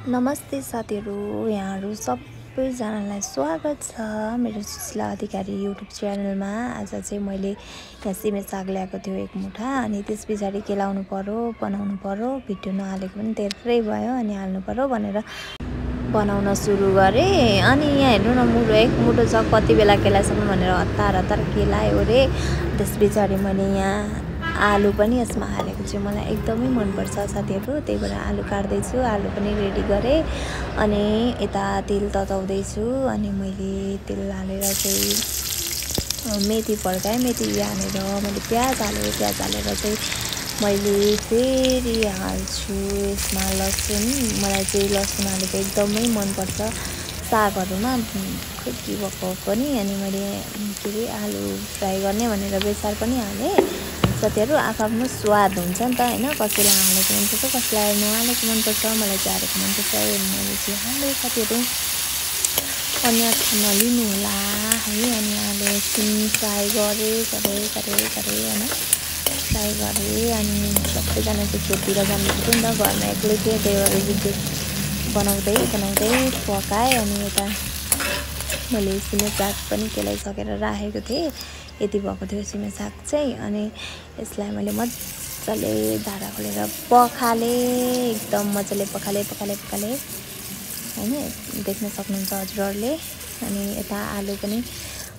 नमस्ते साथीहरू, यहाँहरू सबैजनालाई स्वागत छ मेरो सुशीला अधिकारी युट्युब च्यानलमा। आज चाहिँ मैले यहाँ सिमे साग ल्याएको थियो एक मुठा, अनि त्यस पछाडि के लाउनु पर्यो, बनाउनु पर्यो, भिडियो नहालेको पनि धेरै भयो अनि हाल्नु पर्यो भनेर बनाउन सुरु गरेँ। अनि यहाँ हेर्नु न, मुठो एक मुठो छ, कति बेला केलाइसक्नु भनेर हतार केलायो रे। त्यस पछाडि मैले यहाँ आलु पनि यसमा हालेको छु, मलाई एकदमै मनपर्छ साथीहरू, त्यही भएर आलु काट्दैछु। आलु पनि रेडी गरेँ अनि यता तेल तताउँदैछु। अनि मैले तेल हालेर चाहिँ मेथी पड्काएँ, मेथी हालेर मैले प्याज हालेँ। प्याज हालेर चाहिँ मैले फेरि हाल्छु यसमा लसुन। मलाई चाहिँ लसुन हालेको एकदमै मनपर्छ सागहरूमा, खोइ के भएको पनि। अनि मैले के अरे आलु फ्राई गर्ने भनेर बेसार पनि हालेँ। साथीहरू आफ्नो स्वाद हुन्छ नि त होइन, कसैलाई हालेको मनपर्छ, कसैलाई नहालेको मनपर्छ। मलाई चाहिँ हालेको मनपर्छ, मैले चाहिँ हालेँ साथीहरू। अन्य खाना लिनु होला है। अनि अहिले एकछिन फ्राई गरेँ होइन, फ्राई गरेँ। अनि सबैजना चाहिँ खेततिर जानुपर्छ नि त, घरमा एक्लै थिएँ, त्यही भएर भिडियो बनाउँदै पकाएँ। अनि यता मैले सिमे साग पनि केलाइसकेर राखेको थिएँ, यति भएको थियो सिमे साग चाहिँ। अनि यसलाई मैले मजाले धारा खोलेर पखालेँ, एकदम मजाले पखालेँ होइन, देख्न सक्नुहुन्छ हजुरहरूले। अनि यता आलु पनि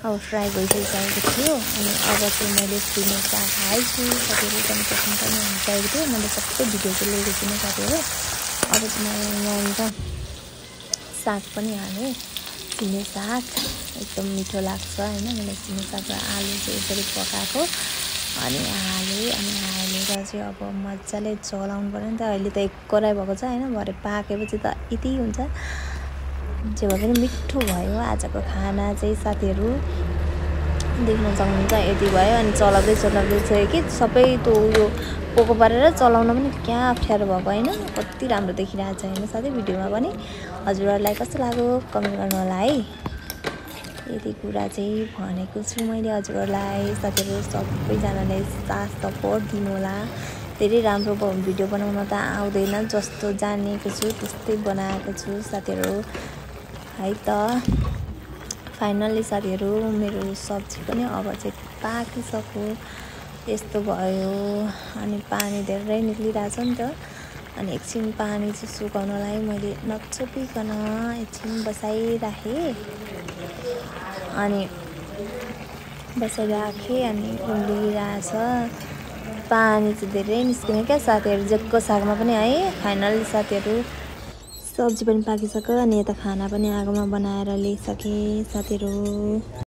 अब फ्राई भइसकेको थियो। अनि अब चाहिँ मैले सिमे साग हाल्छु साथीहरू, कन्फर्म पनि हालिसकेको थियो, मैले सबै भिडियो चाहिँ लिएको छुइनँ साथीहरू। अब चाहिँ मैले यहाँनिर साग पनि हालेँ, सिमे साग एकदम मिठो लाग्छ होइन। मैले सिमे साग र आलु चाहिँ यसरी पकाएको अनि हालेँ। अनि हालेर चाहिँ अब मजाले चलाउनु पऱ्यो नि त, अहिले त एक कराई भएको छ होइन, भरे पाकेपछि त यति हुन्छ। जे भए पनि मिठो भयो आजको खाना चाहिँ साथीहरू, देख्न सक्नुहुन्छ यति भयो। अनि चलाउँदै चाहिँ कि सबै त्यो उयो पोको पारेर चलाउन पनि क्या अप्ठ्यारो भएको होइन, कति राम्रो देखिरहेको छ होइन साथी भिडियोमा पनि। हजुरहरूलाई कस्तो लाग्यो कमेन्ट गर्नु होला है। यति कुरा चाहिँ भनेको छु मैले हजुरहरूलाई। साथीहरू सबैजनाले साथ सपोर्ट दिनु होला। धेरै राम्रो भिडियो बनाउन त आउँदैन, जस्तो जानेको छु त्यस्तै बनाएको छु साथीहरू है त। फाइनल्ली साथीहरू मेरो सब्जी पनि अब चाहिँ पाकिसक्यो, यस्तो भयो। अनि पानी धेरै निक्लिरहेछ नि त, अनि एकछिन पानी चाहिँ सुकाउनलाई मैले नछोपिकन एकछिन बसाइराखेँ। अनि अनि उम्लिरहेछ, पानी चाहिँ धेरै निस्किने क्या साथीहरू, जेको सागमा पनि है। फाइनली साथीहरू सब्जी पनि पाकिसक्यो, अनि यता खाना पनि आगोमा बनाएर ल्याइसकेँ साथीहरू।